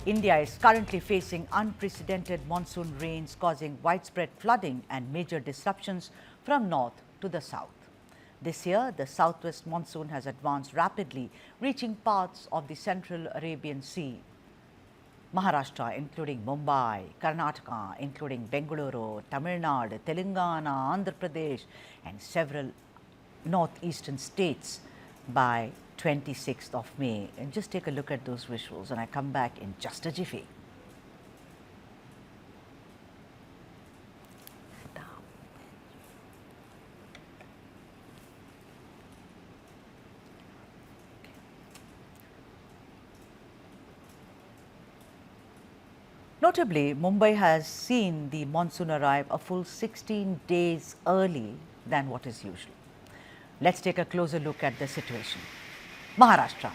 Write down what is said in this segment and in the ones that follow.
India is currently facing unprecedented monsoon rains causing widespread flooding and major disruptions from north to the south. This year, the southwest monsoon has advanced rapidly, reaching parts of the central Arabian Sea. Maharashtra, including Mumbai, Karnataka, including Bengaluru, Tamil Nadu, Telangana, Andhra Pradesh, and several northeastern states by 26th of May. And just take a look at those visuals, and I come back in just a jiffy. Notably, Mumbai has seen the monsoon arrive a full 16 days early than what is usual. Let's take a closer look at the situation. Maharashtra.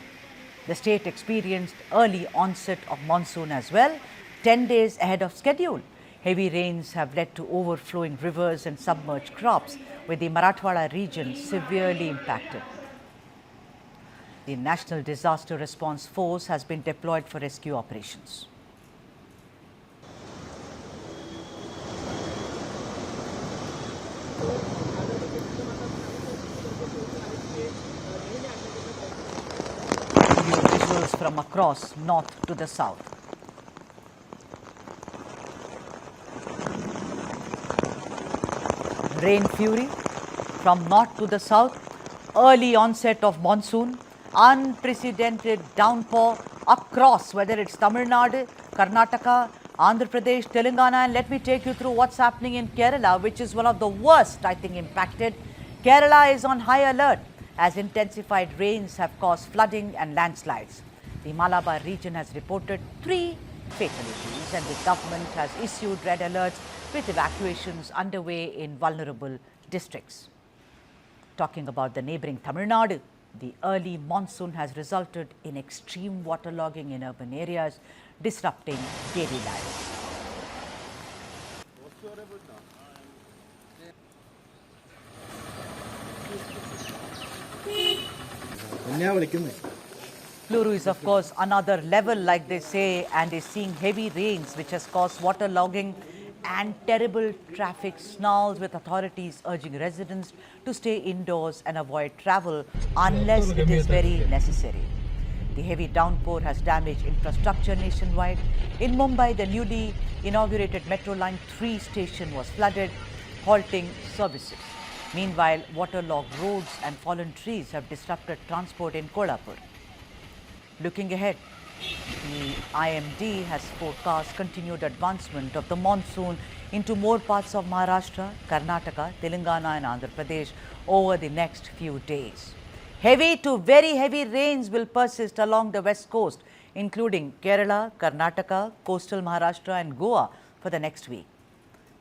The state experienced early onset of monsoon as well, 10 days ahead of schedule. Heavy rains have led to overflowing rivers and submerged crops, with the Marathwada region severely impacted. The National Disaster Response Force has been deployed for rescue operations. Visuals from across north to the south. Rain fury from north to the south, early onset of monsoon, unprecedented downpour across, whether it's Tamil Nadu, Karnataka, Andhra Pradesh, Telangana, and let me take you through what's happening in Kerala, which is one of the worst, I think, impacted. Kerala is on high alert as intensified rains have caused flooding and landslides. The Malabar region has reported 3 fatalities, and the government has issued red alerts with evacuations underway in vulnerable districts. Talking about the neighboring Tamil Nadu, the early monsoon has resulted in extreme waterlogging in urban areas, disrupting daily life. Bengaluru is, of course, another level, like they say, and is seeing heavy rains, which has caused waterlogging and terrible traffic snarls, with authorities urging residents to stay indoors and avoid travel unless it is very necessary. The heavy downpour has damaged infrastructure nationwide. In Mumbai, the newly inaugurated Metro Line 3 station was flooded, halting services. Meanwhile, waterlogged roads and fallen trees have disrupted transport in Kolhapur. Looking ahead, the IMD has forecast continued advancement of the monsoon into more parts of Maharashtra, Karnataka, Telangana and Andhra Pradesh over the next few days. Heavy to very heavy rains will persist along the west coast, including Kerala, Karnataka, coastal Maharashtra and Goa for the next week.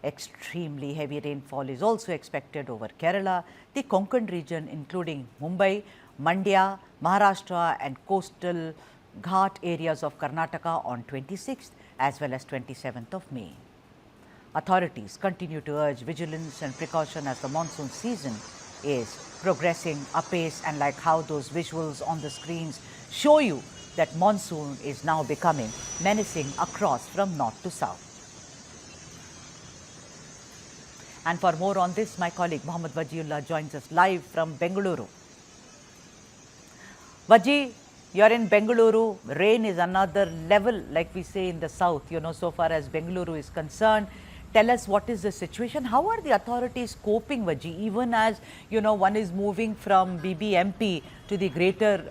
Extremely heavy rainfall is also expected over Kerala, the Konkan region, including Mumbai, Mandya, Maharashtra and coastal Ghat areas of Karnataka on 26th as well as 27th of May. Authorities continue to urge vigilance and precaution as the monsoon season is progressing apace, and like how those visuals on the screens show you that monsoon is now becoming menacing across from north to south. And for more on this, my colleague Mohammad Wajiullah joins us live from Bengaluru. Waji, you're in Bengaluru. Rain is another level, like we say in the south, so far as Bengaluru is concerned. Tell us, what is the situation? How are the authorities coping, Waji, even as, one is moving from BBMP to the Greater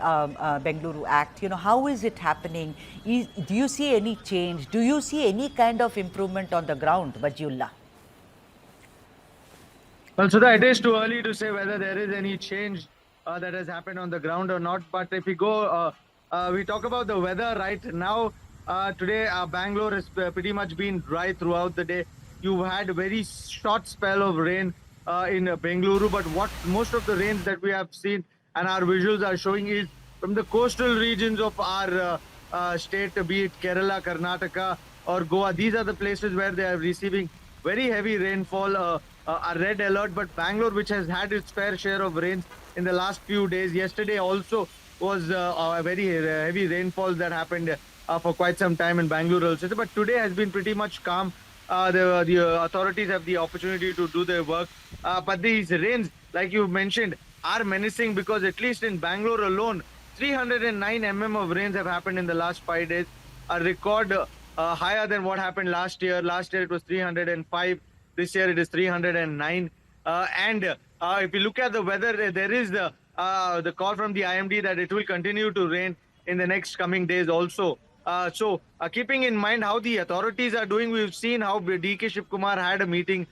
Bengaluru Act? How is it happening? Do you see any change? Do you see any kind of improvement on the ground, Wajiullah? Well, Sudha, it is too early to say whether there is any change that has happened on the ground or not. But if we go, we talk about the weather right now. Today, Bangalore has pretty much been dry throughout the day. You've had a very short spell of rain in Bengaluru, but what most of the rains that we have seen and our visuals are showing is from the coastal regions of our state, be it Kerala, Karnataka or Goa. These are the places where they are receiving very heavy rainfall, a red alert. But Bangalore, which has had its fair share of rains in the last few days, yesterday also was a very heavy rainfall that happened for quite some time in Bangalore also. But today has been pretty much calm. The authorities have the opportunity to do their work. But these rains, like you mentioned, are menacing because at least in Bangalore alone, 309 of rains have happened in the last 5 days, a record higher than what happened last year. Last year it was 305. This year it is 309. And if you look at the weather, there is the call from the IMD that it will continue to rain in the next coming days also. So keeping in mind how the authorities are doing, we've seen how DK Shiv Kumar had a meeting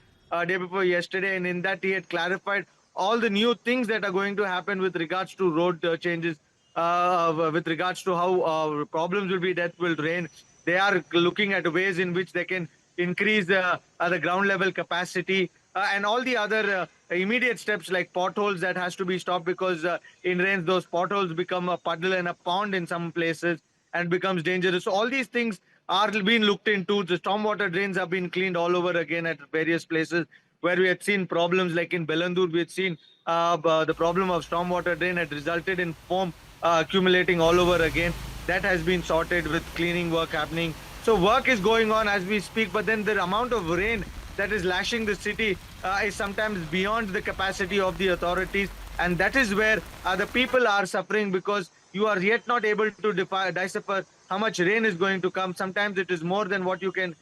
day before yesterday, and in that he had clarified all the new things that are going to happen with regards to road changes, with regards to how problems will be that will rain. They are looking at ways in which they can increase the ground level capacity and all the other immediate steps like potholes that has to be stopped because in rains those potholes become a puddle and a pond in some places and becomes dangerous. So all these things are being looked into. The stormwater drains have been cleaned all over again at various places where we had seen problems like in Belandur. We had seen the problem of stormwater drain had resulted in foam accumulating all over again. That has been sorted with cleaning work happening. So work is going on as we speak, but then the amount of rain that is lashing the city is sometimes beyond the capacity of the authorities, and that is where the people are suffering because you are yet not able to decipher how much rain is going to come. Sometimes it is more than what you can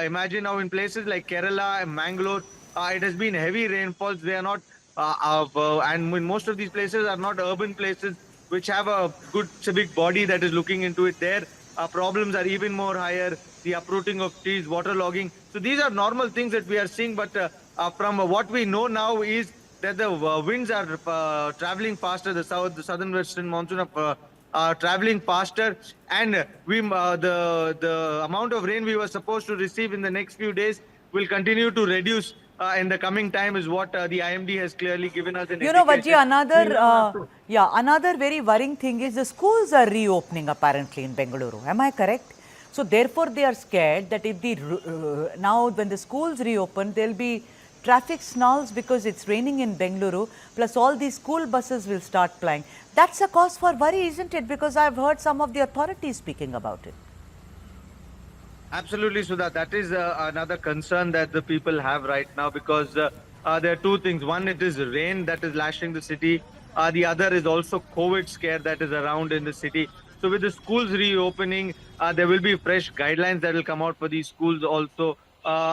imagine. Now in places like Kerala and Mangalore, it has been heavy rainfalls. They are not and in most of these places are not urban places which have a good civic body that is looking into it. There problems are even more higher, the uprooting of trees, waterlogging. So these are normal things that we are seeing, but from what we know now is that the winds are traveling faster. The southern western monsoon are traveling faster, and the amount of rain we were supposed to receive in the next few days will continue to reduce in the coming time, is what the IMD has clearly given us an You know, indication. Vajji, another very worrying thing is the schools are reopening apparently in Bengaluru. Am I correct? So therefore, they are scared that if the now when the schools reopen, there'll be traffic snarls because it's raining in Bengaluru. Plus, all these school buses will start plying. That's a cause for worry, isn't it? Because I've heard some of the authorities speaking about it. Absolutely, Sudha. That is another concern that the people have right now because there are two things. One, it is rain that is lashing the city. The other is also COVID scare that is around in the city. So with the schools reopening, there will be fresh guidelines that will come out for these schools also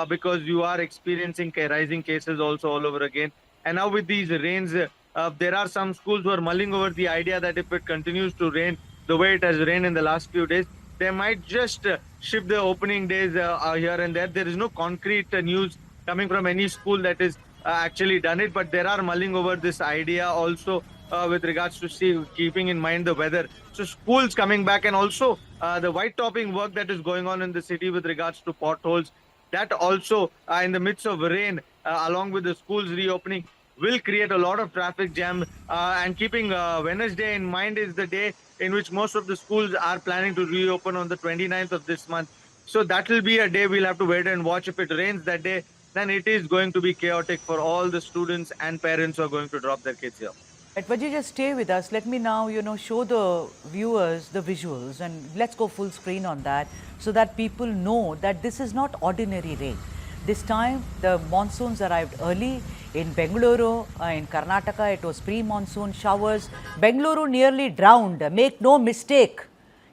because you are experiencing rising cases also all over again. And now with these rains, there are some schools who are mulling over the idea that if it continues to rain the way it has rained in the last few days, they might just shift the opening days here and there. There is no concrete news coming from any school that is actually done it, but there are mulling over this idea also with regards to keeping in mind the weather. So schools coming back, and also the white topping work that is going on in the city with regards to potholes, that also in the midst of rain, along with the schools reopening, will create a lot of traffic jam. And keeping Wednesday in mind is the day in which most of the schools are planning to reopen on the 29th of this month. So that will be a day we'll have to wait and watch. If it rains that day, then it is going to be chaotic for all the students and parents who are going to drop their kids here. Right, Vajji, just stay with us. Let me now, show the viewers the visuals, and let's go full screen on that so that people know that this is not ordinary rain. This time, the monsoons arrived early. In Bengaluru, in Karnataka, it was pre-monsoon showers. Bengaluru nearly drowned. Make no mistake,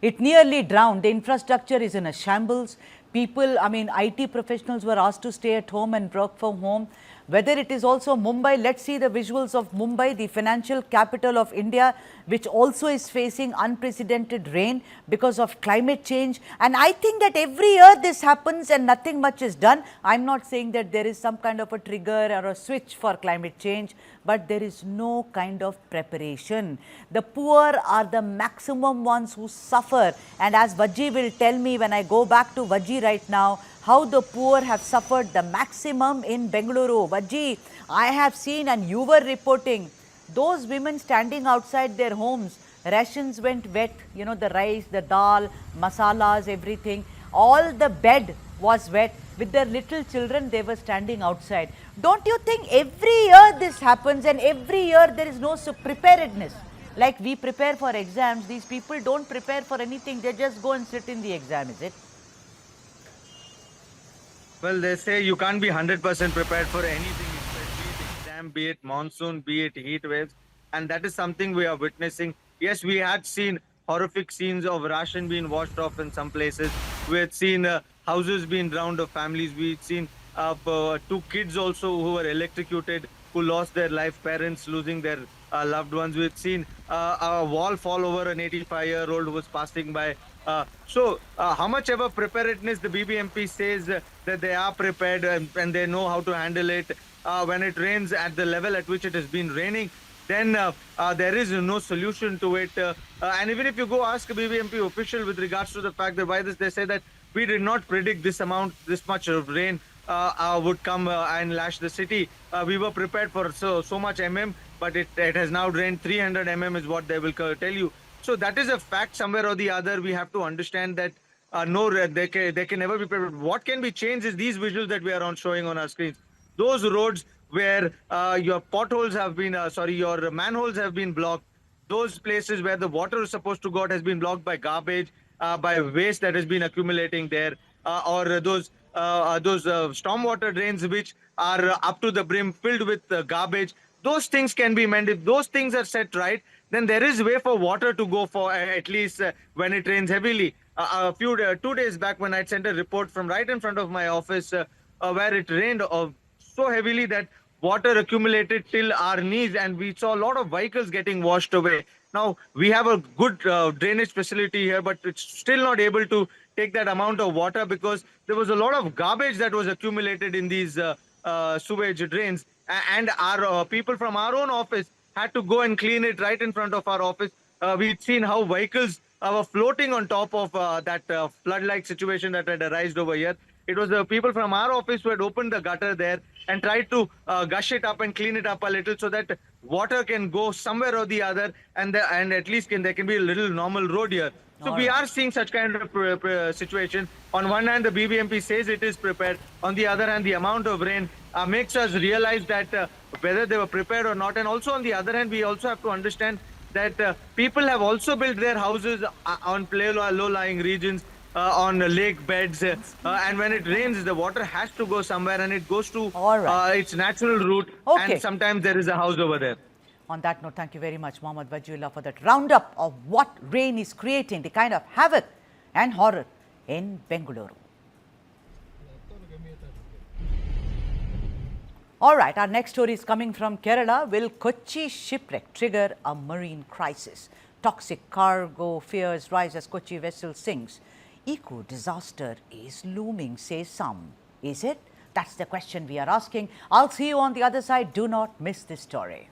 it nearly drowned. The infrastructure is in a shambles. People, IT professionals were asked to stay at home and work from home. Whether it is also Mumbai, let's see the visuals of Mumbai, the financial capital of India, which also is facing unprecedented rain because of climate change. And I think that every year this happens and nothing much is done. I'm not saying that there is some kind of a trigger or a switch for climate change, but there is no kind of preparation. The poor are the maximum ones who suffer. And as Vajji will tell me when I go back to Vajji right now, how the poor have suffered the maximum in Bengaluru. Vajji, I have seen, and you were reporting, those women standing outside their homes, rations went wet, the rice, the dal, masalas, everything. All the bed was wet. With their little children, they were standing outside. Don't you think every year this happens and every year there is no preparedness? Like we prepare for exams, these people don't prepare for anything. They just go and sit in the exam, is it? Well, they say you can't be 100% prepared for anything, be it exam, be it monsoon, be it heat waves. And that is something we are witnessing. Yes, we had seen horrific scenes of ration being washed off in some places. We had seen houses being drowned of families. We had seen two kids also who were electrocuted, who lost their life, parents losing their loved ones. We had seen a wall fall over an 85-year-old who was passing by. How much ever preparedness the BBMP says that they are prepared and they know how to handle it, when it rains at the level at which it has been raining, then there is no solution to it. And even if you go ask a BBMP official with regards to the fact that why this, they say that we did not predict this much of rain would come and lash the city. We were prepared for so much but it has now rained 300 is what they will tell you. So that is a fact. Somewhere or the other, we have to understand that no, they can never be prepared. What can be changed is these visuals that we are on showing on our screens. Those roads where your potholes have been, your manholes have been blocked. Those places where the water is supposed to go out has been blocked by garbage, by waste that has been accumulating there, or those stormwater drains which are up to the brim, filled with garbage. Those things can be mended. If those things are set right, then there is way for water to go for at least when it rains heavily. A few 2 days back, when I sent a report from right in front of my office, where it rained so heavily that water accumulated till our knees, and we saw a lot of vehicles getting washed away. Now we have a good drainage facility here, but it's still not able to take that amount of water because there was a lot of garbage that was accumulated in these sewage drains, and our people from our own office had to go and clean it right in front of our office. We'd seen how vehicles were floating on top of that flood-like situation that had arisen over here. It was the people from our office who had opened the gutter there and tried to gush it up and clean it up a little so that water can go somewhere or the other, and at least there can be a little normal road here. So we are seeing such kind of situation. On one hand, the BBMP says it is prepared. On the other hand, the amount of rain makes us realize that whether they were prepared or not. And also on the other hand, we also have to understand that people have also built their houses on low-lying regions, on lake beds. And when it rains, the water has to go somewhere and it goes to its natural route. Okay. And sometimes there is a house over there. On that note, thank you very much, Mohammad Wajihullah, for that roundup of what rain is creating, the kind of havoc and horror in Bengaluru. All right, our next story is coming from Kerala. Will Kochi shipwreck trigger a marine crisis? Toxic cargo fears rise as Kochi vessel sinks. Eco disaster is looming, say some. Is it? That's the question we are asking. I'll see you on the other side. Do not miss this story.